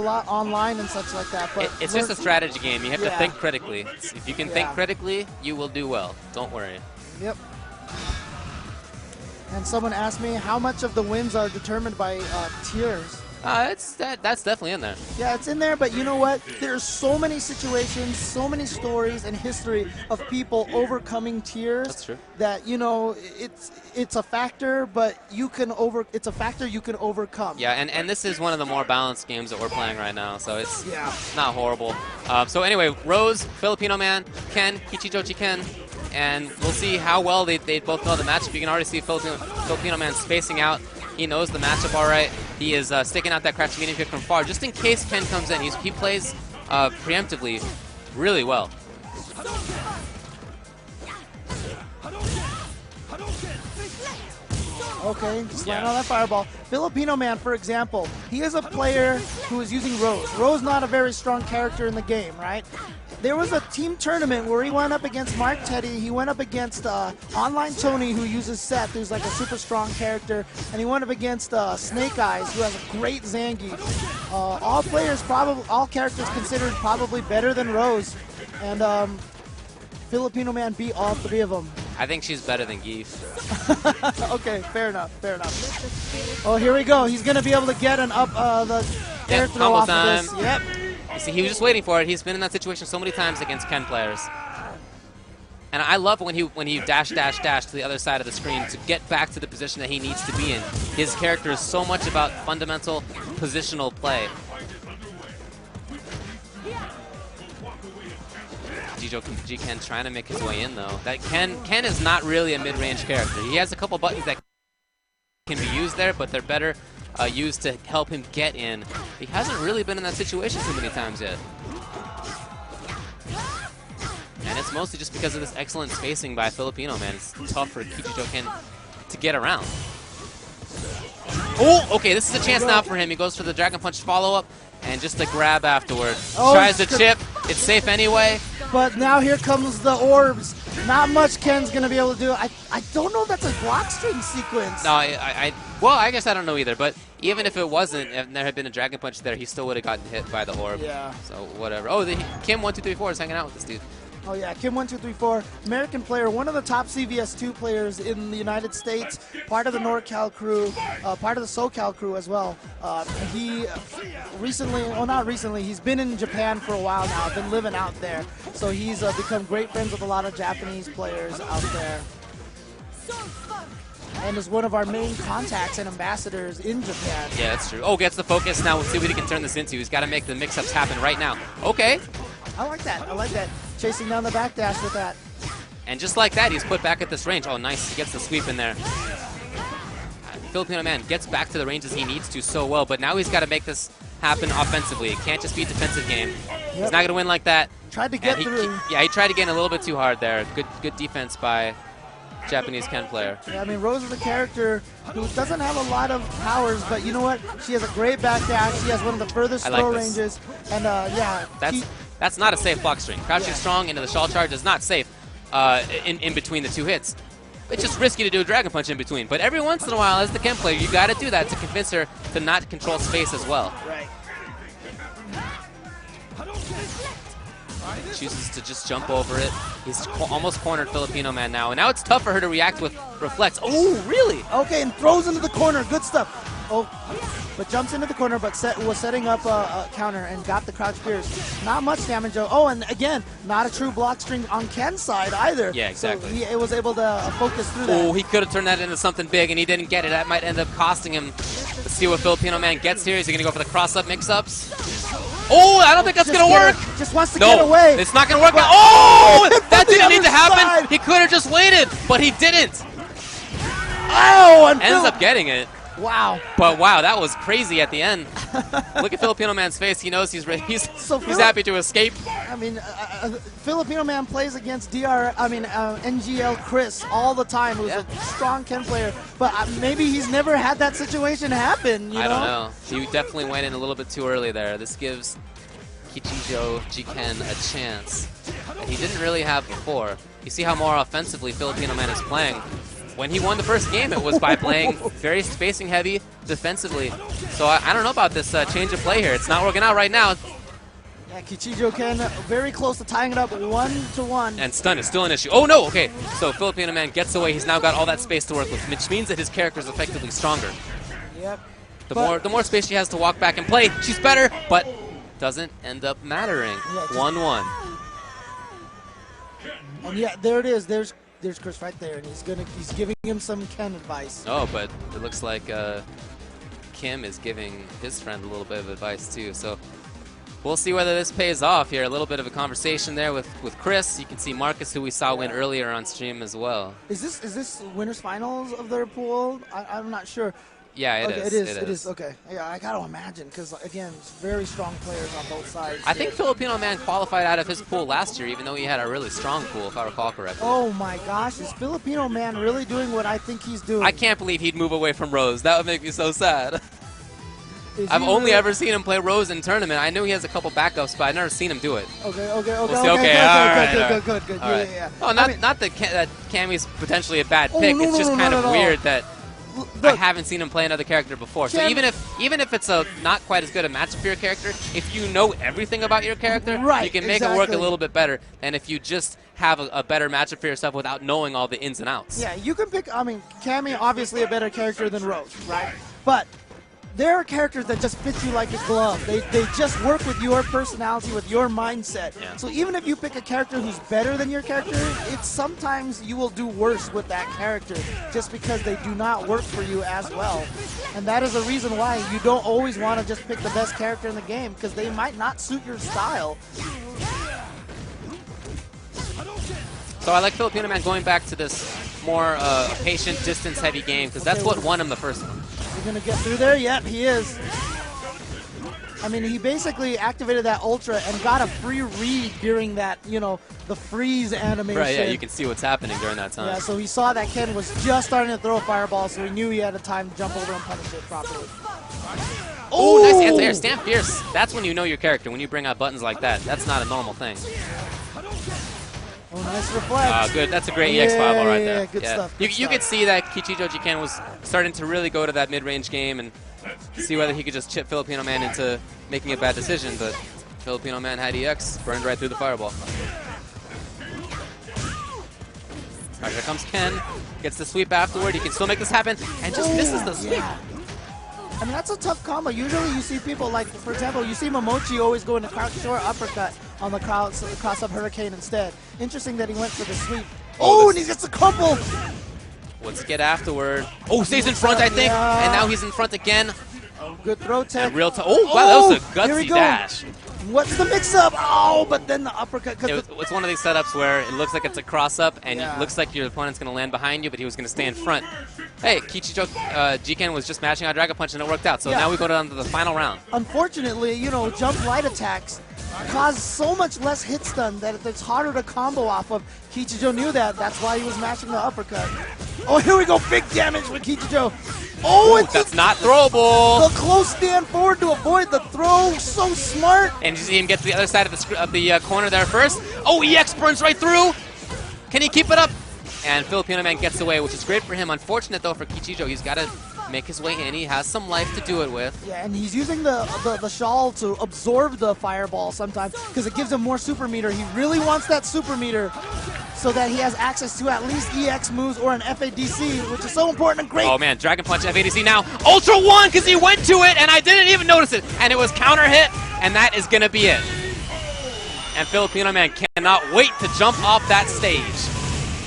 lot online and such like that. But it's just a strategy game. You have to think critically. If you can think Yeah. critically, you will do well. Don't worry. Yep. And someone asked me how much of the wins are determined by tiers. That's definitely in there. Yeah, it's in there, but you know what? There's so many situations, so many stories and history of people overcoming tiers. That's true. That, you know, it's a factor, but it's a factor you can overcome. Yeah, and this is one of the more balanced games that we're playing right now, so it's Yeah. not horrible. So anyway, Rose, FilipinoMan, Ken, Kichijojiken, and we'll see how well they both know the matchup. You can already see FilipinoMan spacing out. He knows the matchup all right. He is sticking out that crouching medium kick from far, just in case Ken comes in. He plays preemptively really well. Okay, just land on that fireball. FilipinoMan, for example, he is a player who is using Rose. Rose not a very strong character in the game, right? There was a team tournament where he went up against Mark Teddy. He went up against Online Tony, who uses Seth, who's like a super strong character. And he went up against Snake Eyes, who has a great Zangief. All characters considered probably better than Rose. And FilipinoMan beat all three of them. I think she's better than Geef. Okay, fair enough, fair enough. Oh, here we go. He's going to be able to get an the air throw off of this. Yep. You see, he was just waiting for it. He's been in that situation so many times against Ken players. And I love when he dash to the other side of the screen to get back to the position that he needs to be in. His character is so much about fundamental positional play. Kichijojiken trying to make his way in, though. That Ken is not really a mid-range character. He has a couple buttons that can be used there, but they're better used to help him get in. He hasn't really been in that situation too many times yet. And it's mostly just because of this excellent spacing by FilipinoMan. It's tough for Kichijojiken to get around. Oh, okay, this is a chance now for him. He goes for the Dragon Punch follow-up and just a grab afterward. Tries to chip. It's safe anyway. But now here comes the orbs. Not much Ken's going to be able to do. I don't know if that's a block string sequence. No, well, I guess I don't know either. But even if it wasn't, if there had been a Dragon Punch there, he still would have gotten hit by the orb. Yeah. So whatever. Oh, Kim1234 is hanging out with this dude. Oh yeah, Kim1234, American player, one of the top CVS2 players in the United States, part of the NorCal crew, part of the SoCal crew as well. He recently, well not recently, he's been in Japan for a while now, been living out there. So he's become great friends with a lot of Japanese players out there. And is one of our main contacts and ambassadors in Japan. Yeah, that's true. Oh, gets the focus. Now we'll see what he can turn this into. He's got to make the mix-ups happen right now. Okay. I like that. I like that. Chasing down the backdash with that. And just like that, he's put back at this range. Oh, nice. He gets the sweep in there. FilipinoMan gets back to the ranges he needs to so well, but now he's got to make this happen offensively. It can't just be a defensive game. Yep. He's not going to win like that. Tried to get through. He tried to get in a little bit too hard there. Good defense by Japanese Ken player. Yeah, I mean, Rose is a character who doesn't have a lot of powers, but you know what? She has a great backdash. She has one of the furthest throw ranges. And yeah. That's not a safe block string. Crouching strong into the shawl charge is not safe in between the two hits. It's just risky to do a Dragon Punch in between. But every once in a while, as the Ken player, you got to do that to convince her to not control space as well. Right. Chooses to just jump over it. He's almost cornered FilipinoMan now. And now it's tough for her to react with reflex. Oh, really? Okay, and throws into the corner. Good stuff. Oh, but jumps into the corner, but was setting up a counter and got the crouch pierce. Not much damage. Oh, and again, not a true block string on Ken's side either. Yeah, exactly. So he was able to focus through that. Oh, he could have turned that into something big, and he didn't get it. That might end up costing him. Let's see what FilipinoMan gets here. Is he going to go for the cross-up mix-ups? Oh, I don't think that's going to work. Just wants to get away. It's not going to work. Oh, that didn't need to happen. He could have just waited, but he didn't. Oh, and ends up getting it. Wow. But wow, that was crazy at the end. Look at FilipinoMan's face. He knows he's happy to escape. I mean, FilipinoMan plays against NGL Chris all the time, who's a strong Ken player. But maybe he's never had that situation happen. I don't know. He definitely went in a little bit too early there. This gives Kichijojiken a chance that he didn't really have before. You see how more offensively FilipinoMan is playing. when he won the first game, it was by playing very spacing heavy defensively. So I don't know about this change of play here. It's not working out right now. Yeah, Kichijojiken very close to tying it up 1-1. And stun is still an issue. Oh no, okay. So FilipinoMan gets away. He's now got all that space to work with, which means that his character is effectively stronger. Yep. The more space she has to walk back and play, she's better, but doesn't end up mattering. 1-1. And yeah, there it is. There's Chris right there, and he's giving him some Ken advice. Oh, but it looks like Kim is giving his friend a little bit of advice too. So we'll see whether this pays off here. A little bit of a conversation there with Chris. You can see Marcus, who we saw win earlier on stream as well. Is this winners finals of their pool? I'm not sure. Yeah, it is. Okay. Yeah, I got to imagine because, again, it's very strong players on both sides. I think FilipinoMan qualified out of his pool last year, even though he had a really strong pool, if I recall correctly. Oh, my gosh. Is FilipinoMan really doing what I think he's doing? I can't believe he'd move away from Rose. That would make me so sad. I've only ever seen him play Rose in tournament. I knew he has a couple backups, but I've never seen him do it. Okay. We'll see. Good. Yeah. Oh, not that Cammy's potentially a bad pick. It's just kind of weird that I haven't seen him play another character before. So even if it's a not quite as good a matchup for your character, if you know everything about your character, you can make it work a little bit better than if you just have a better matchup for yourself without knowing all the ins and outs. Yeah, you can pick. I mean, Cammy obviously a better character than Rose, right? But there are characters that just fit you like a glove. They just work with your personality, with your mindset. Yeah. So even if you pick a character who's better than your character, it's sometimes you will do worse with that character just because they do not work for you as well. And that is a reason why you don't always want to just pick the best character in the game because they might not suit your style. So I like FilipinoMan going back to this more patient, distance-heavy game because that's what won him the first one. He's going to get through there? Yep, he is. I mean, he basically activated that Ultra and got a free read during that, the freeze animation. Right, yeah, you can see what's happening during that time. Yeah, so he saw that Ken was just starting to throw a fireball, so he knew he had a time to jump over and punish it properly. Oh, nice anti-air. Stand fierce. That's when you know your character, when you bring out buttons like that. That's not a normal thing. Oh, nice reflex. Good. That's a great EX fireball right there. Yeah, good stuff. You could see that Kichijojiken was starting to really go to that mid-range game and see whether he could just chip FilipinoMan into making a bad decision, but FilipinoMan had EX, burned right through the fireball. All right, here comes Ken. Gets the sweep afterward. He can still make this happen and just misses the sweep. Yeah. I mean, that's a tough combo. Usually you see people like, for example, you see Momochi always go into crouch short uppercut on the cross-up hurricane instead. Interesting that he went for the sweep. Oh, and he gets a couple. Let's get afterward. Oh, stays in front, I think. And now he's in front again. Oh, good throw tech. Oh, wow, that was a gutsy dash. What's the mix-up? Oh, but then the uppercut. It's one of these setups where it looks like it's a cross-up, and it looks like your opponent's going to land behind you, but he was going to stay in front. Hey, Kichijojiken was just mashing out Dragon Punch, and it worked out. So now we go down to the final round. Unfortunately, jump light attacks cause so much less hit stun that it's harder to combo off of. Kichijo knew that. That's why he was mashing the uppercut. Oh, here we go. Big damage with Kichijo. Oh, that's not throwable. The close stand forward to avoid the throw. So smart. And you see him get to the other side of the corner there first. Oh, EX burns right through. Can he keep it up? And FilipinoMan gets away, which is great for him. Unfortunate, though, for Kichijo. He's got to make his way in. He has some life to do it with. Yeah, and he's using the shawl to absorb the fireball sometimes because it gives him more super meter. He really wants that super meter so that he has access to at least EX moves or an FADC, which is so important and great. Oh, man, Dragon Punch FADC now. Ultra 1 because he went to it, and I didn't even notice it. And it was counter hit, and that is going to be it. And FilipinoMan cannot wait to jump off that stage.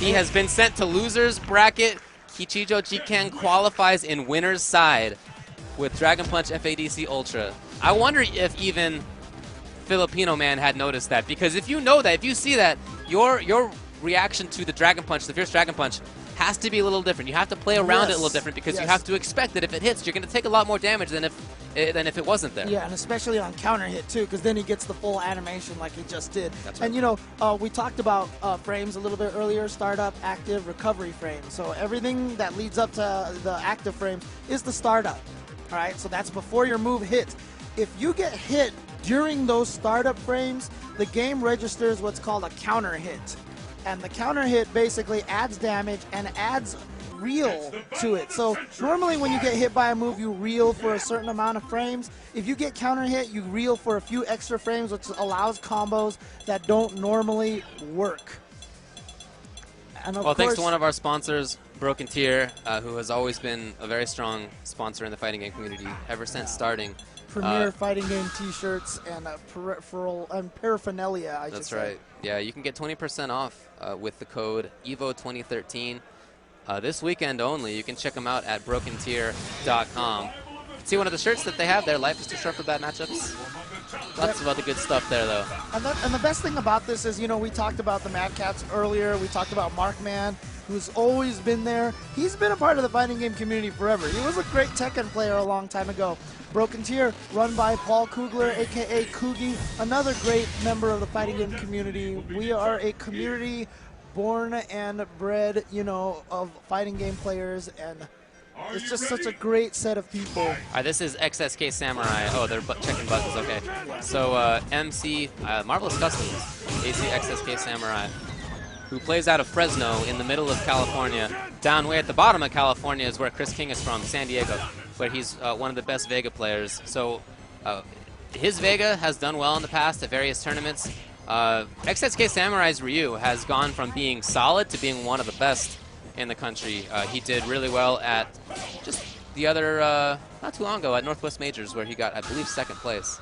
He has been sent to loser's bracket. Kichijojiken qualifies in winner's side with Dragon Punch FADC Ultra. I wonder if even FilipinoMan had noticed that, because if you know that, if you see that, your reaction to the Dragon Punch, the Fierce Dragon Punch, has to be a little different. You have to play around it a little different because you have to expect that if it hits, you're going to take a lot more damage than if it wasn't there. Yeah, and especially on counter hit too, because then he gets the full animation like he just did. That's right. And we talked about frames a little bit earlier: startup, active, recovery frames. So everything that leads up to the active frames is the startup. All right, so that's before your move hits. If you get hit during those startup frames, the game registers what's called a counter hit. And the counter hit basically adds damage and adds real to it. So normally when you get hit by a move, you reel for a certain amount of frames. If you get counter hit, you reel for a few extra frames, which allows combos that don't normally work. And of well, course, thanks to one of our sponsors, Broken Tier, who has always been a very strong sponsor in the fighting game community ever since starting. Premier fighting game T-shirts and peripheral and paraphernalia. I should say. That's right. Yeah, you can get 20% off with the code EVO2013 this weekend only. You can check them out at brokentier.com. See one of the shirts that they have there. Life is too short for bad matchups. Lots of other good stuff there, though. And the best thing about this is, you know, we talked about the Mad Cats earlier. We talked about Markman, who's always been there. He's been a part of the fighting game community forever. He was a great Tekken player a long time ago. Broken Tier, run by Paul Kugler, a.k.a. Kugi, another great member of the fighting game community. We are a community born and bred, you know, of fighting game players, and it's just such a great set of people. All right, this is XSK Samurai. Oh, they're checking buttons. Okay. So MC Marvelous Customs, AC XSK Samurai, who plays out of Fresno in the middle of California. Down way at the bottom of California is where Chris King is from, San Diego, where he's one of the best Vega players. So his Vega has done well in the past at various tournaments. XSK Samurai's Ryu has gone from being solid to being one of the best in the country. He did really well at just the other, not too long ago, at Northwest Majors, where he got, I believe, 2nd place.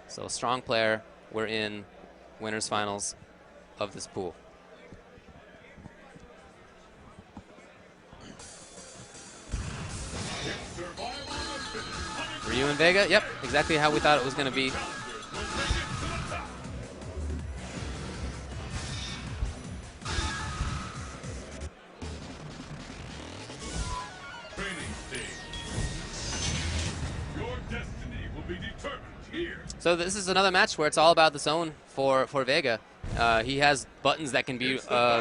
So strong player. We're in winners finals of this pool. Ryu and Vega, yep, exactly how we thought it was going to be. So this is another match where it's all about the zone for Vega. He has buttons that can be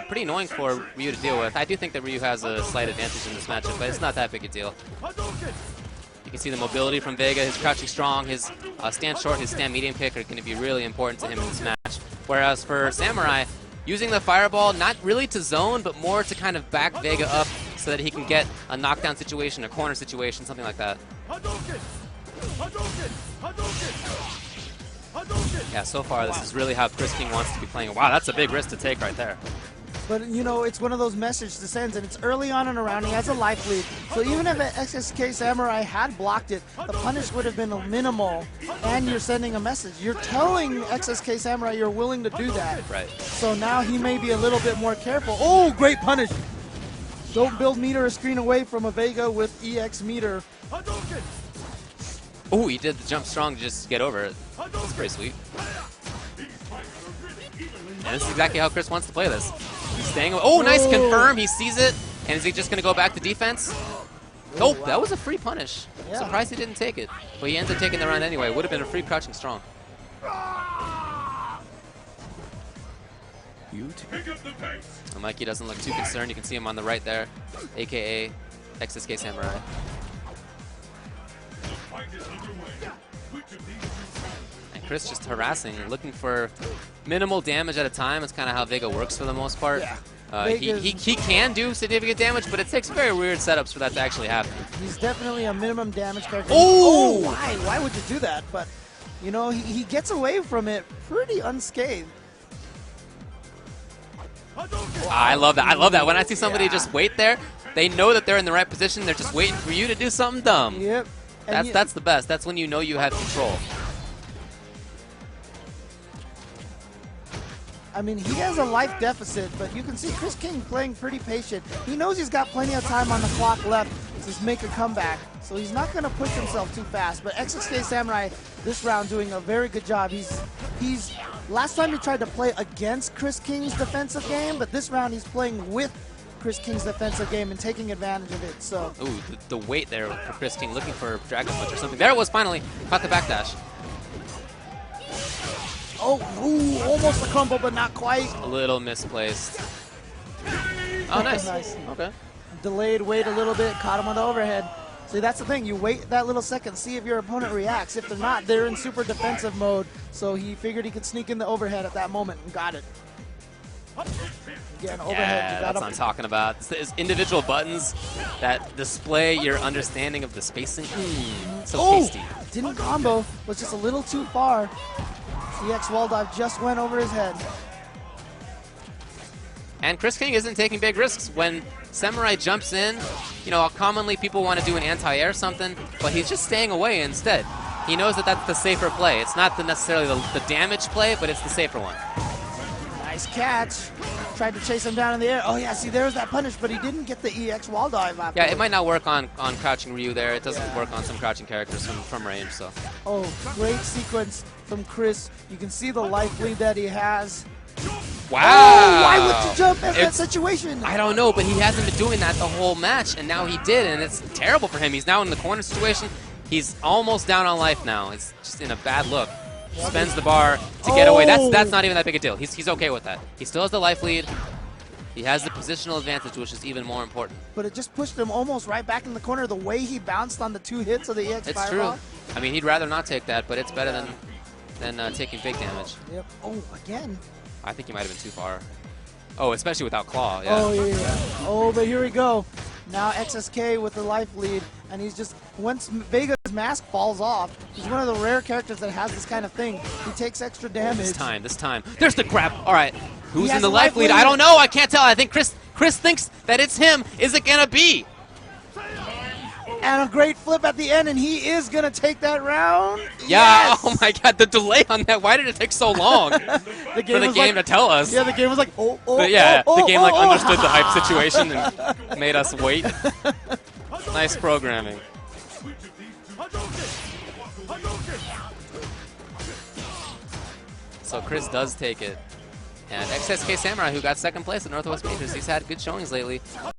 pretty annoying for Ryu to deal with. I do think that Ryu has a slight advantage in this matchup, but it's not that big a deal. You can see the mobility from Vega, his crouching strong, his stand short, his stand medium kick are going to be really important to him in this match. Whereas for Samurai, using the fireball, not really to zone, but more to kind of back Vega up so that he can get a knockdown situation, a corner situation, something like that. Yeah, so far this is really how Chris King wants to be playing. Wow, that's a big risk to take right there. But, you know, it's one of those message descends, and it's early on in a round. He has a life lead. So even if XSK Samurai had blocked it, the punish would have been minimal, and you're sending a message. You're telling XSK Samurai you're willing to do that. Right. So now he may be a little bit more careful. Oh, great punish. Don't build meter or screen away from a Vega with EX meter. Oh, he did the jump strong to just get over it. That's pretty sweet. And this is exactly how Chris wants to play this. He's staying. Oh, nice confirm. He sees it. And is he just going to go back to defense? Oh, that was a free punish. Yeah. Surprised he didn't take it. But he ends up taking the round anyway. Would have been a free crouching strong. And Mikey doesn't look too concerned. You can see him on the right there, a.k.a. XSK Samurai. And Chris just harassing, looking for minimal damage at a time. It's kind of how Vega works for the most part. Yeah. He can do significant damage, but it takes very weird setups for that to actually happen. He's definitely a minimum damage character. Oh! Why? Why would you do that? But, you know, he gets away from it pretty unscathed. I love that. I love that. When I see somebody just wait there, they know that they're in the right position. They're just waiting for you to do something dumb. Yep. That's the best. That's when you know you have control. I mean, he has a life deficit, but you can see Chris King playing pretty patient. He knows he's got plenty of time on the clock left to make a comeback, so he's not going to push himself too fast. But XSK Samurai this round doing a very good job. He's last time he tried to play against Chris King's defensive game, but this round he's playing with Chris King's defensive game and taking advantage of it. So, ooh, the weight there for Chris King, looking for Dragon Punch or something. There it was finally. Caught the backdash. Oh, ooh, almost a crumble, but not quite. A little misplaced. Oh, nice. Nice. Okay. Delayed, wait a little bit, caught him on the overhead. See, that's the thing. You wait that little second, see if your opponent reacts. If they're not, they're in super defensive mode. So he figured he could sneak in the overhead at that moment and got it. Again, overhead. Yeah, that's what I'm talking about. It's individual buttons that display your understanding of the spacing. So tasty. Didn't combo. Was just a little too far. EX wall dive just went over his head. And Chris King isn't taking big risks. When Samurai jumps in, you know, commonly people want to do an anti-air something, but he's just staying away instead. He knows that that's the safer play. It's not necessarily the damage play, but it's the safer one. Nice catch. Tried to chase him down in the air. Oh yeah, see, there was that punish, but he didn't get the EX wall dive after. Yeah, it might not work on crouching Ryu there. It doesn't work on some crouching characters from range, so. Oh, great sequence from Chris. You can see the life lead that he has. Wow! Oh, why would you jump in that situation? I don't know, but he hasn't been doing that the whole match, and now he did, and it's terrible for him. He's now in the corner situation. He's almost down on life now. It's just in a bad look. Spends the bar to get away. That's not even that big a deal. He's okay with that. He still has the life lead. He has the positional advantage, which is even more important. But it just pushed him almost right back in the corner. The way he bounced on the 2 hits of the EX It's fireball. true. I mean, he'd rather not take that, but it's better than taking big damage. Yep. Oh, again. I think he might have been too far. Oh, especially without Claw. Yeah. Oh, yeah. Oh, but here we go. Now XSK with the life lead, and he's just, once Vega's mask falls off, he's one of the rare characters that has this kind of thing. He takes extra damage. This time. There's the grab. All right. Who's in the life lead? I don't know. I can't tell. I think Chris thinks that it's him. Is it going to be? And a great flip at the end, and he is going to take that round. Yeah, Yes! oh my god, the delay on that. Why did it take so long for the game to tell us? Yeah, the game was like, the game understood the hype situation and made us wait. Nice programming. So Chris does take it. And XSK Samurai, who got second place at Northwest Majors, he's had good showings lately.